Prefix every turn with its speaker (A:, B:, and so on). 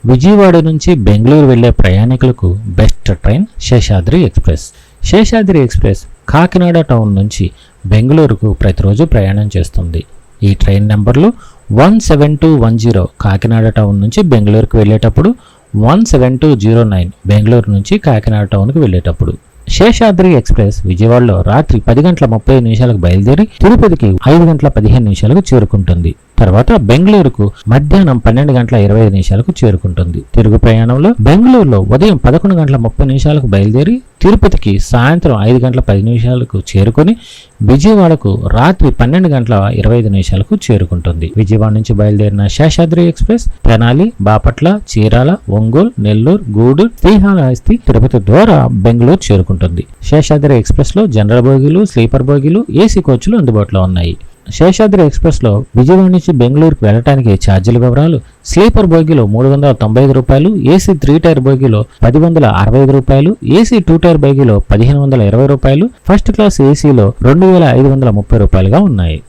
A: విజయవాడ నుంచి బెంగళూరు వెళ్లే ప్రయాణికులకు best train Seshadri express. Seshadri express Kakinada town నుంచి బెంగళూరుకు ప్రతిరోజు ప్రయాణం చేస్తుంది. ఈ ట్రైన్ నెంబర్లు 17210 కాకినాడ టౌన్ నుంచి బెంగళూరుకు వెళ్ళేటప్పుడు, 17209 బెంగళూరు నుంచి కాకినాడ టౌన్కు వెళ్ళేటప్పుడు. శేషాద్రి ఎక్స్ప్రెస్ విజయవాడలో రాత్రి 10:30 బయలుదేరి తిరుపతికి 5:15 చేరుకుంటుంది. తర్వాత బెంగళూరుకు మధ్యాహ్నం 12:25 చేరుకుంటుంది. తిరుగు ప్రయాణంలో బెంగళూరులో ఉదయం 11:30 బయలుదేరి తిరుపతికి సాయంత్రం 5:10 చేరుకొని విజయవాడకు రాత్రి 12:25 చేరుకుంటుంది. విజయవాడ నుంచి బయలుదేరిన శేషాద్రి ఎక్స్ప్రెస్ తెనాలి, బాపట్ల, చీరాల, ఒంగోలు, నెల్లూరు, గూడూరు, శ్రీకాళహస్తి, తిరుపతి ద్వారా బెంగళూరు చేరుకుంటుంది. శేషాద్రి ఎక్స్ప్రెస్ లో జనరల్ బోగీలు, స్లీపర్ బోగీలు, ఏసీ కోచ్లు అందుబాటులో ఉన్నాయి. శేషాద్రి ఎక్స్ప్రెస్ లో విజయవాడ నుంచి బెంగళూరుకు వెళ్ళడానికి ఛార్జీల వివరాలు: స్లీపర్ బోగీలో 395 రూపాయలు, ఏసీ 3 టైర్ బోగీలో 1065 రూపాయలు, ఏసీ 2 టైర్ బోగీలో 1520 రూపాయలు, ఫస్ట్ క్లాస్ ఏసీలో 2530 రూపాయలుగా ఉన్నాయి.